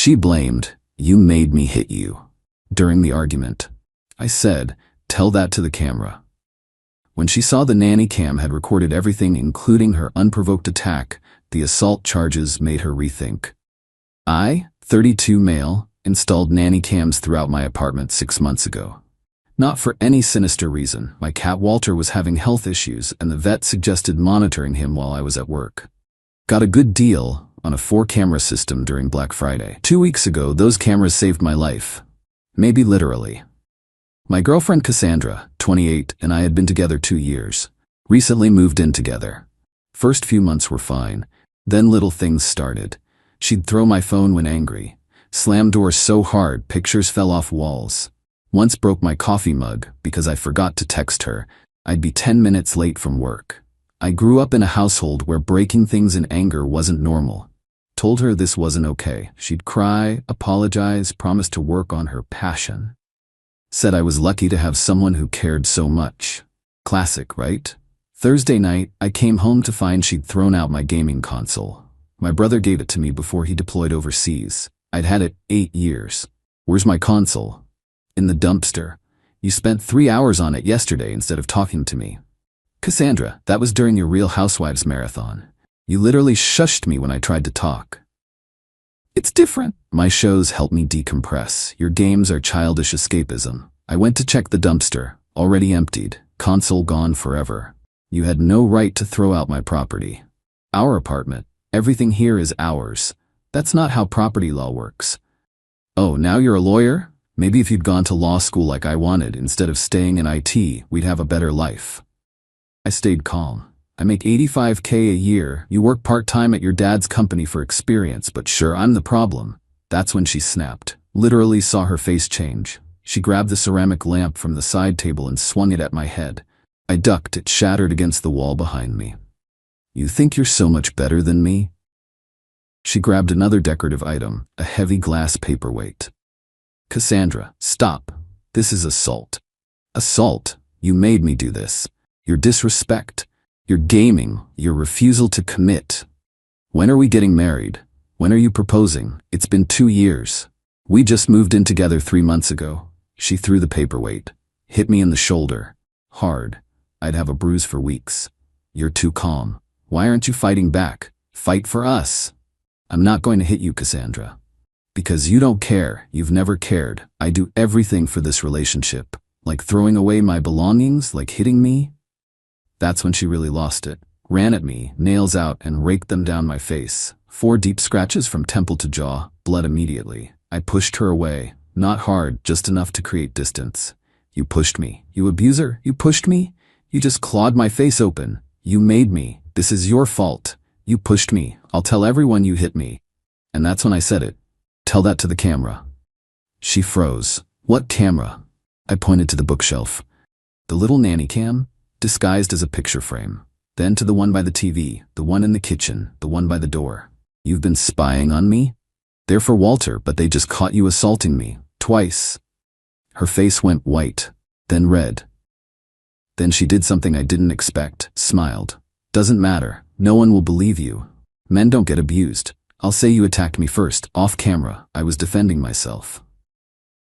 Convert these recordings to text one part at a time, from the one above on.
She blamed, "You made me hit you," during the argument. I said, "Tell that to the camera." When she saw the nanny cam had recorded everything including her unprovoked attack, the assault charges made her rethink. I, 32 male, installed nanny cams throughout my apartment 6 months ago. Not for any sinister reason. My cat Walter was having health issues and the vet suggested monitoring him while I was at work. Got a good deal on a 4-camera system during Black Friday. 2 weeks ago, those cameras saved my life. Maybe literally. My girlfriend Cassandra, 28, and I had been together 2 years. Recently moved in together. First few months were fine. Then little things started. She'd throw my phone when angry. Slam doors so hard pictures fell off walls. Once broke my coffee mug because I forgot to text her. I'd be 10 minutes late from work. I grew up in a household where breaking things in anger wasn't normal. Told her this wasn't okay. She'd cry, apologize, promise to work on her passion. Said I was lucky to have someone who cared so much. Classic, right? Thursday night, I came home to find she'd thrown out my gaming console. My brother gave it to me before he deployed overseas. I'd had it 8 years. Where's my console? In the dumpster. You spent 3 hours on it yesterday instead of talking to me. Cassandra, that was during your Real Housewives marathon. You literally shushed me when I tried to talk. It's different. My shows help me decompress. Your games are childish escapism. I went to check the dumpster. Already emptied. Console gone forever. You had no right to throw out my property. Our apartment. Everything here is ours. That's not how property law works. Oh, now you're a lawyer? Maybe if you'd gone to law school like I wanted, instead of staying in IT, we'd have a better life. I stayed calm. I make $85K a year. You work part-time at your dad's company for experience, but sure, I'm the problem. That's when she snapped. Literally saw her face change. She grabbed the ceramic lamp from the side table and swung it at my head. I ducked. It shattered against the wall behind me. You think you're so much better than me? She grabbed another decorative item, a heavy glass paperweight. Cassandra, stop. This is assault. Assault? You made me do this. Your disrespect. Your gaming. Your refusal to commit. When are we getting married? When are you proposing? It's been 2 years. We just moved in together 3 months ago. She threw the paperweight. Hit me in the shoulder. Hard. I'd have a bruise for weeks. You're too calm. Why aren't you fighting back? Fight for us. I'm not going to hit you, Cassandra. Because you don't care. You've never cared. I do everything for this relationship. Like throwing away my belongings, like hitting me. That's when she really lost it. Ran at me, nails out, and raked them down my face. 4 deep scratches from temple to jaw, blood immediately. I pushed her away. Not hard, just enough to create distance. You pushed me. You abuser. You pushed me. You just clawed my face open. You made me. This is your fault. You pushed me. I'll tell everyone you hit me. And that's when I said it. Tell that to the camera. She froze. What camera? I pointed to the bookshelf. The little nanny cam, disguised as a picture frame. Then to the one by the TV, the one in the kitchen, the one by the door. You've been spying on me? They're for Walter, but they just caught you assaulting me. Twice. Her face went white, then red. Then she did something I didn't expect, smiled. Doesn't matter. No one will believe you. Men don't get abused. I'll say you attacked me first, off camera. I was defending myself.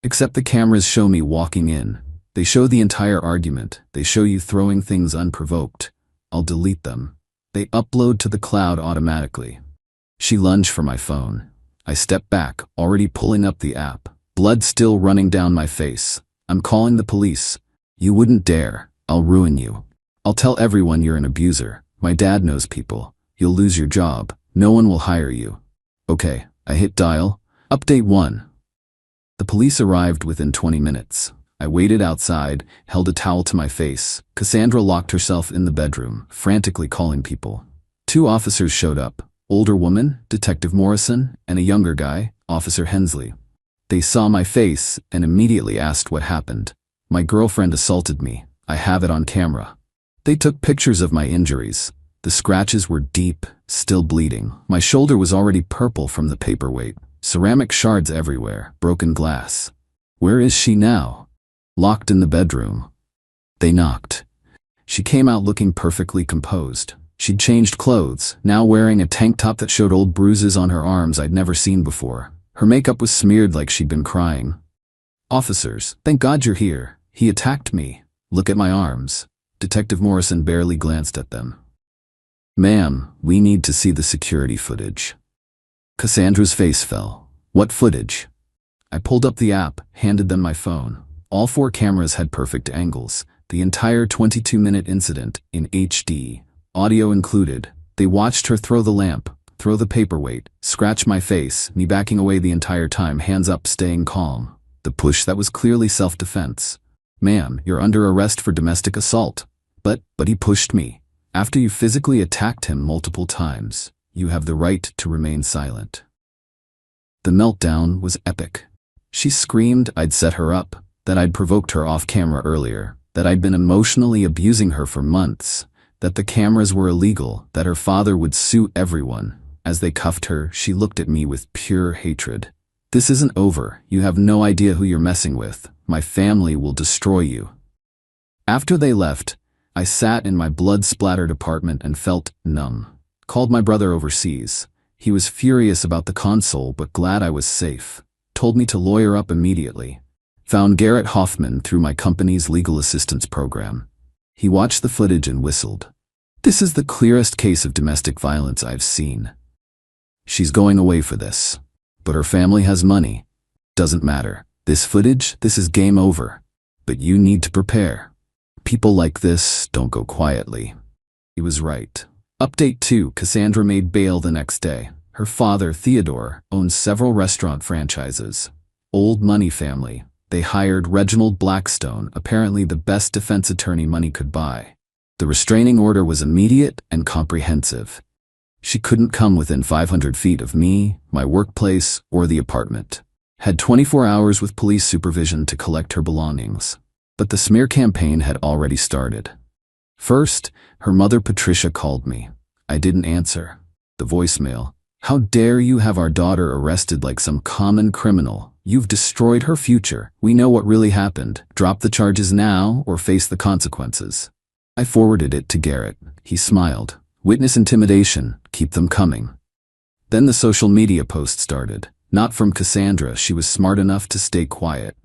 Except the cameras show me walking in. They show the entire argument. They show you throwing things unprovoked. I'll delete them. They upload to the cloud automatically. She lunged for my phone. I stepped back, already pulling up the app. Blood still running down my face. I'm calling the police. You wouldn't dare. I'll ruin you. I'll tell everyone you're an abuser. My dad knows people. You'll lose your job. No one will hire you. Okay, I hit dial. Update 1. The police arrived within 20 minutes. I waited outside, held a towel to my face. Cassandra locked herself in the bedroom, frantically calling people. 2 officers showed up. Older woman, Detective Morrison, and a younger guy, Officer Hensley. They saw my face and immediately asked what happened. My girlfriend assaulted me. I have it on camera. They took pictures of my injuries. The scratches were deep, still bleeding. My shoulder was already purple from the paperweight. Ceramic shards everywhere, broken glass. Where is she now? Locked in the bedroom. They knocked. She came out looking perfectly composed. She'd changed clothes, now wearing a tank top that showed old bruises on her arms I'd never seen before. Her makeup was smeared like she'd been crying. "Officers, thank God you're here. He attacked me. Look at my arms." Detective Morrison barely glanced at them. "Ma'am, we need to see the security footage." Cassandra's face fell. "What footage?" I pulled up the app, handed them my phone. All 4 cameras had perfect angles. The entire 22-minute incident in HD, audio included. They watched her throw the lamp, throw the paperweight, scratch my face, me backing away the entire time, hands up, staying calm. The push that was clearly self-defense. "Ma'am, you're under arrest for domestic assault." But he pushed me. After you physically attacked him multiple times, you have the right to remain silent. The meltdown was epic. She screamed I'd set her up, that I'd provoked her off camera earlier, that I'd been emotionally abusing her for months, that the cameras were illegal, that her father would sue everyone. As they cuffed her, she looked at me with pure hatred. "This isn't over. You have no idea who you're messing with. My family will destroy you." After they left, I sat in my blood-splattered apartment and felt numb. Called my brother overseas. He was furious about the console but glad I was safe. Told me to lawyer up immediately. Found Garrett Hoffman through my company's legal assistance program. He watched the footage and whistled. "This is the clearest case of domestic violence I've seen. She's going away for this. But her family has money. Doesn't matter. This footage, this is game over. But you need to prepare. People like this don't go quietly." He was right. Update 2, Cassandra made bail the next day. Her father, Theodore, owns several restaurant franchises. Old money family. They hired Reginald Blackstone, apparently the best defense attorney money could buy. The restraining order was immediate and comprehensive. She couldn't come within 500 feet of me, my workplace, or the apartment. Had 24 hours with police supervision to collect her belongings. But the smear campaign had already started. First, her mother Patricia called me. I didn't answer. The voicemail. "How dare you have our daughter arrested like some common criminal? You've destroyed her future. We know what really happened. Drop the charges now or face the consequences." I forwarded it to Garrett. He smiled. "Witness intimidation. Keep them coming." Then the social media post started. Not from Cassandra, she was smart enough to stay quiet.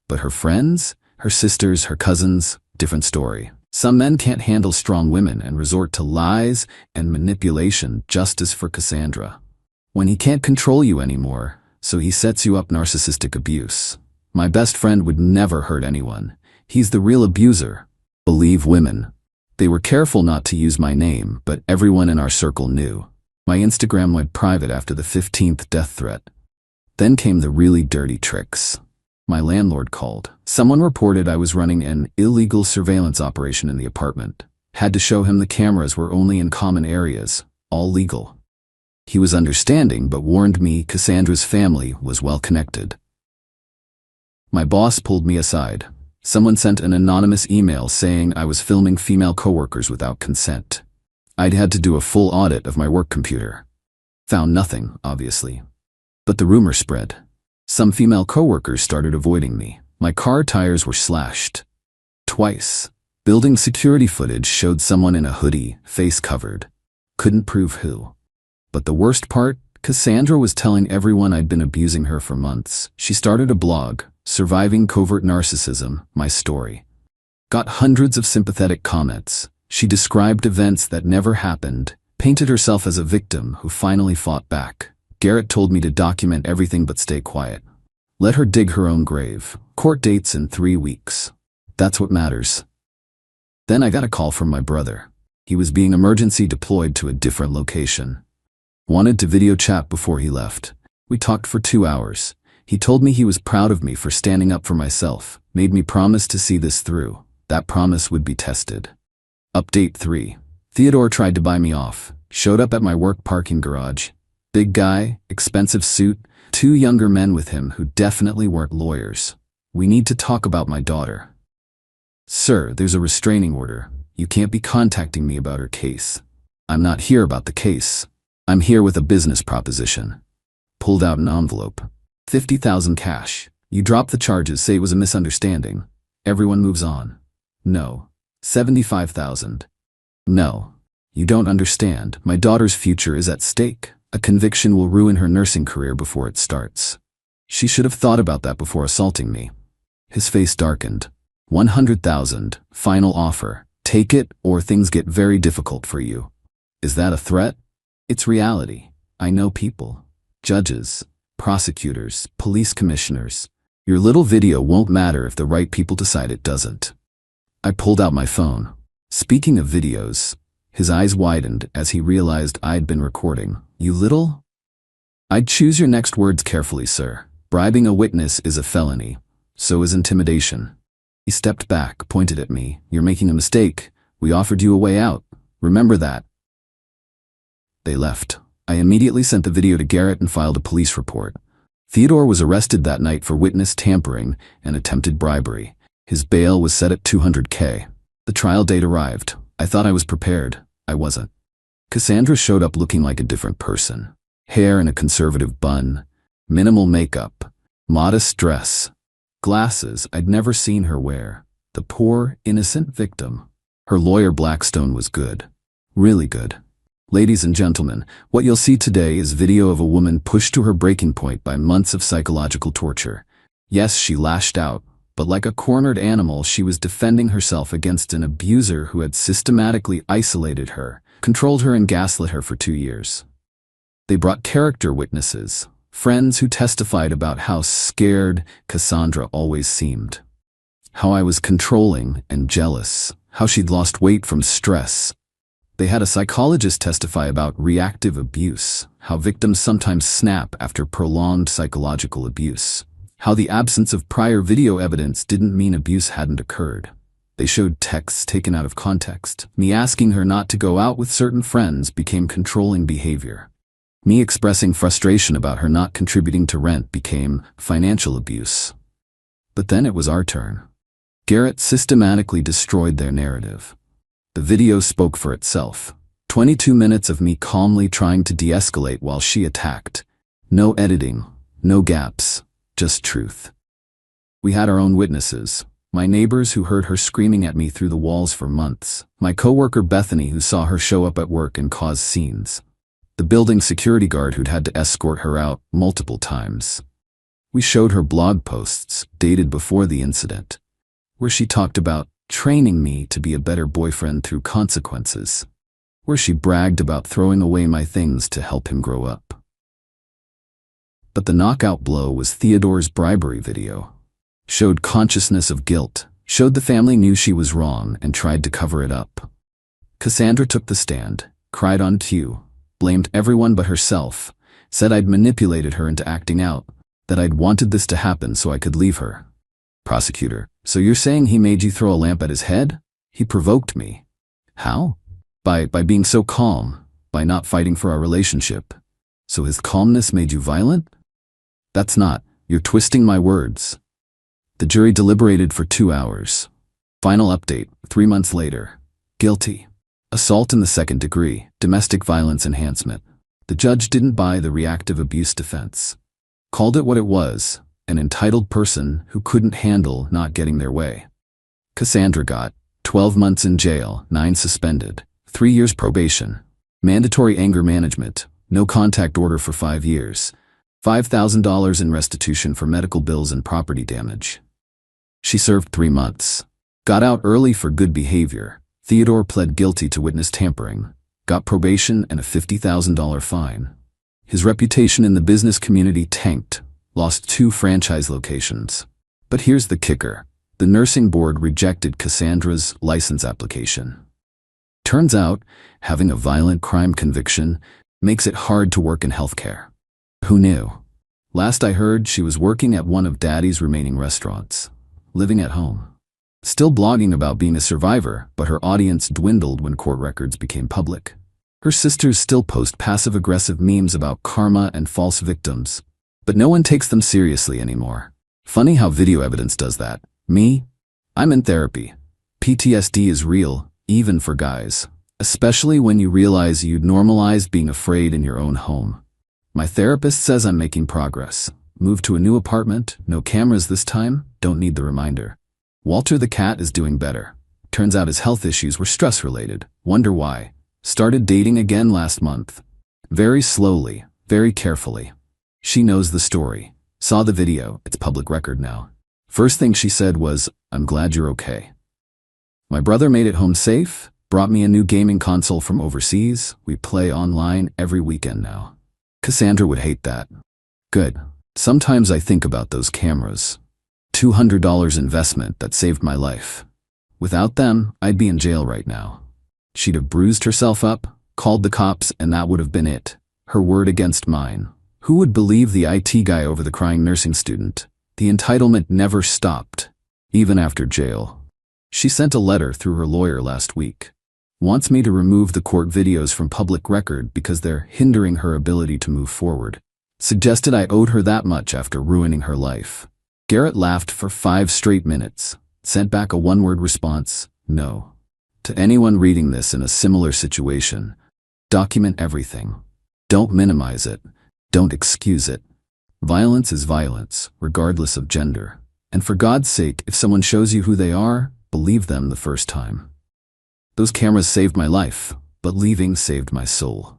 But her friends? Her sisters, her cousins? Different story. Some men can't handle strong women and resort to lies and manipulation, just as for Cassandra. When he can't control you anymore, so he sets you up narcissistic abuse. My best friend would never hurt anyone. He's the real abuser. Believe women. They were careful not to use my name, but everyone in our circle knew. My Instagram went private after the 15th death threat. Then came the really dirty tricks. My landlord called. Someone reported I was running an illegal surveillance operation in the apartment. Had to show him the cameras were only in common areas, all legal. He was understanding but warned me Cassandra's family was well connected. My boss pulled me aside. Someone sent an anonymous email saying I was filming female coworkers without consent. I'd had to do a full audit of my work computer. Found nothing, obviously. But the rumor spread. Some female coworkers started avoiding me. My car tires were slashed. Twice. Building security footage showed someone in a hoodie, face covered. Couldn't prove who. But the worst part? Cassandra was telling everyone I'd been abusing her for months. She started a blog, Surviving Covert Narcissism, My Story. Got hundreds of sympathetic comments. She described events that never happened, painted herself as a victim who finally fought back. Garrett told me to document everything but stay quiet. Let her dig her own grave. Court dates in 3 weeks. That's what matters. Then I got a call from my brother. He was being emergency deployed to a different location. Wanted to video chat before he left. We talked for 2 hours. He told me he was proud of me for standing up for myself, made me promise to see this through. That promise would be tested. Update 3. Theodore tried to buy me off. Showed up at my work parking garage. Big guy, expensive suit, 2 younger men with him who definitely weren't lawyers. "We need to talk about my daughter." "Sir, there's a restraining order. You can't be contacting me about her case." "I'm not here about the case. I'm here with a business proposition." Pulled out an envelope. 50,000 cash. You drop the charges, say it was a misunderstanding. Everyone moves on. No. 75,000. No. You don't understand. My daughter's future is at stake. A conviction will ruin her nursing career before it starts. She should have thought about that before assaulting me. His face darkened. 100,000, final offer. Take it or things get very difficult for you. Is that a threat? It's reality. I know people. Judges, prosecutors, police commissioners. Your little video won't matter if the right people decide it doesn't. I pulled out my phone. Speaking of videos, his eyes widened as he realized I'd been recording. You little? I'd choose your next words carefully, sir. Bribing a witness is a felony. So is intimidation. He stepped back, pointed at me. You're making a mistake. We offered you a way out. Remember that. They left. I immediately sent the video to Garrett and filed a police report. Theodore was arrested that night for witness tampering and attempted bribery. His bail was set at $200K. The trial date arrived. I thought I was prepared. I wasn't. Cassandra showed up looking like a different person. Hair in a conservative bun, minimal makeup, modest dress, glasses I'd never seen her wear. The poor, innocent victim. Her lawyer Blackstone was good. Really good. Ladies and gentlemen, what you'll see today is video of a woman pushed to her breaking point by months of psychological torture. Yes, she lashed out, but like a cornered animal, she was defending herself against an abuser who had systematically isolated her, controlled her and gaslit her for 2 years. They brought character witnesses, friends who testified about how scared Cassandra always seemed. How I was controlling and jealous, how she'd lost weight from stress. They had a psychologist testify about reactive abuse, how victims sometimes snap after prolonged psychological abuse, how the absence of prior video evidence didn't mean abuse hadn't occurred. They showed texts taken out of context. Me asking her not to go out with certain friends became controlling behavior. Me expressing frustration about her not contributing to rent became financial abuse. But then it was our turn. Garrett systematically destroyed their narrative. The video spoke for itself. 22 minutes of me calmly trying to de-escalate while she attacked. No editing, no gaps, just truth. We had our own witnesses. My neighbors who heard her screaming at me through the walls for months. My coworker Bethany who saw her show up at work and cause scenes. The building security guard who'd had to escort her out multiple times. We showed her blog posts, dated before the incident, where she talked about training me to be a better boyfriend through consequences, where she bragged about throwing away my things to help him grow up. But the knockout blow was Theodore's bribery video. Showed consciousness of guilt, showed the family knew she was wrong and tried to cover it up. Cassandra took the stand, cried on cue, blamed everyone but herself, said I'd manipulated her into acting out, that I'd wanted this to happen so I could leave her. Prosecutor, so you're saying he made you throw a lamp at his head? He provoked me. How? By being so calm, by not fighting for our relationship. So his calmness made you violent? That's not. You're twisting my words. The jury deliberated for 2 hours. Final update, 3 months later. Guilty. Assault in the 2nd degree, domestic violence enhancement. The judge didn't buy the reactive abuse defense. Called it what it was, an entitled person who couldn't handle not getting their way. Cassandra got 12 months in jail, 9 suspended, 3 years probation, mandatory anger management, no contact order for 5 years, $5,000 in restitution for medical bills and property damage. She served 3 months. Got out early for good behavior. Theodore pled guilty to witness tampering, got probation and a $50,000 fine. His reputation in the business community tanked, lost 2 franchise locations. But here's the kicker. The nursing board rejected Cassandra's license application. Turns out, having a violent crime conviction makes it hard to work in healthcare. Who knew? Last I heard, she was working at one of Daddy's remaining restaurants, living at home. Still blogging about being a survivor, but her audience dwindled when court records became public. Her sisters still post passive-aggressive memes about karma and false victims, but no one takes them seriously anymore. Funny how video evidence does that. Me? I'm in therapy. PTSD is real, even for guys, especially when you realize you'd normalized being afraid in your own home. My therapist says I'm making progress. Moved to a new apartment, no cameras this time, don't need the reminder. Walter the cat is doing better. Turns out his health issues were stress-related. Wonder why. Started dating again last month. Very slowly, very carefully. She knows the story. Saw the video, it's public record now. First thing she said was, "I'm glad you're okay." My brother made it home safe, brought me a new gaming console from overseas. We play online every weekend now. Cassandra would hate that. Good. Sometimes I think about those cameras. $200 investment that saved my life. Without them, I'd be in jail right now. She'd have bruised herself up, called the cops, and that would have been it. Her word against mine. Who would believe the IT guy over the crying nursing student? The entitlement never stopped, even after jail. She sent a letter through her lawyer last week. Wants me to remove the court videos from public record because they're hindering her ability to move forward. Suggested I owed her that much after ruining her life. Garrett laughed for 5 straight minutes, sent back a one-word response, "No." To anyone reading this in a similar situation, document everything. Don't minimize it. Don't excuse it. Violence is violence, regardless of gender. And for God's sake, if someone shows you who they are, believe them the first time. Those cameras saved my life, but leaving saved my soul.